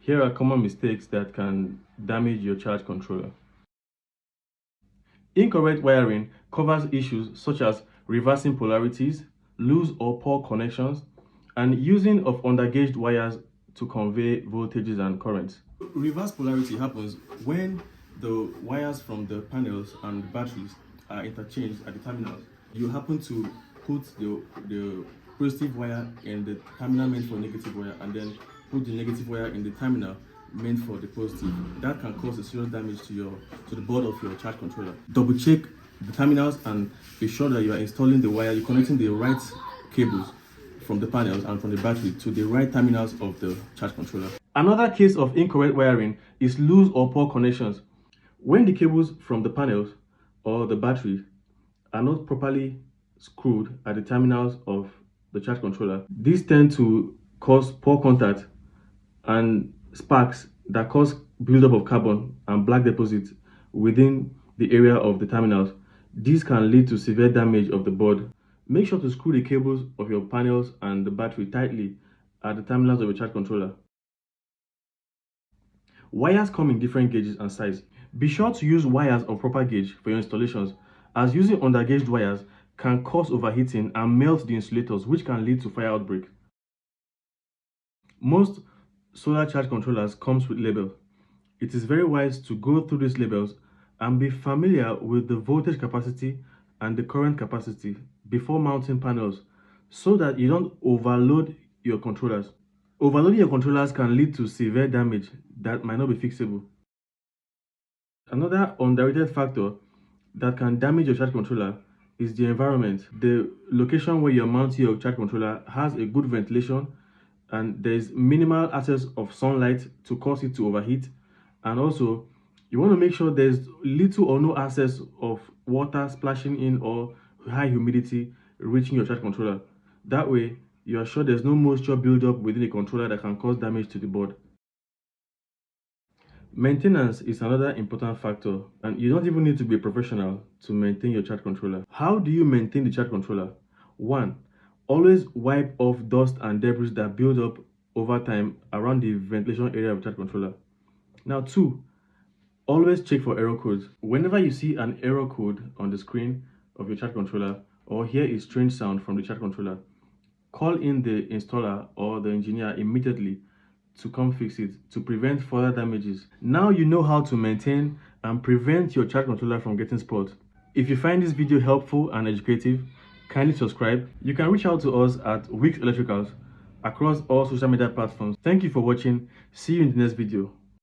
Here are common mistakes that can damage your charge controller. Incorrect wiring covers issues such as reversing polarities, loose or poor connections, and using of undergauged wires to convey voltages and currents. Reverse polarity happens when the wires from the panels and batteries are interchanged at the terminals. You happen to put the positive wire in the terminal meant for negative wire, and then put the negative wire in the terminal meant for the positive. That can cause a serious damage to the board of your charge controller. Double check the terminals and be sure that you are installing the wire, you're connecting the right cables from the panels and from the battery to the right terminals of the charge controller. Another case of incorrect wiring is loose or poor connections. When the cables from the panels or the battery are not properly screwed at the terminals of the charge controller, these tend to cause poor contact and sparks that cause buildup of carbon and black deposits within the area of the terminals. These can lead to severe damage of the board. Make sure to screw the cables of your panels and the battery tightly at the terminals of your charge controller. Wires come in different gauges and size. Be sure to use wires of proper gauge for your installations, as using undergauged wires can cause overheating and melt the insulators, which can lead to fire outbreak. Most solar charge controllers comes with labels. It is very wise to go through these labels and be familiar with the voltage capacity and the current capacity before mounting panels, so that you don't overload your controllers. Overloading your controllers can lead to severe damage that might not be fixable. Another underrated factor that can damage your charge controller is the environment. The location where you're mounting your charge controller has a good ventilation, and there's minimal access of sunlight to cause it to overheat. And also, you want to make sure there's little or no access of water splashing in or high humidity reaching your charge controller. That way, you are sure there's no moisture buildup within the controller that can cause damage to the board. Maintenance is another important factor, and you don't even need to be a professional to maintain your charge controller. How do you maintain the charge controller? 1. Always wipe off dust and debris that build up over time around the ventilation area of the charge controller. Now 2, always check for error codes. Whenever you see an error code on the screen of your charge controller or hear a strange sound from the charge controller, call in the installer or the engineer immediately to come fix it to prevent further damages. Now you know how to maintain and prevent your charge controller from getting spoiled. If you find this video helpful and educative, kindly subscribe. You can reach out to us at Weeks Electricals across all social media platforms. Thank you for watching. See you in the next video.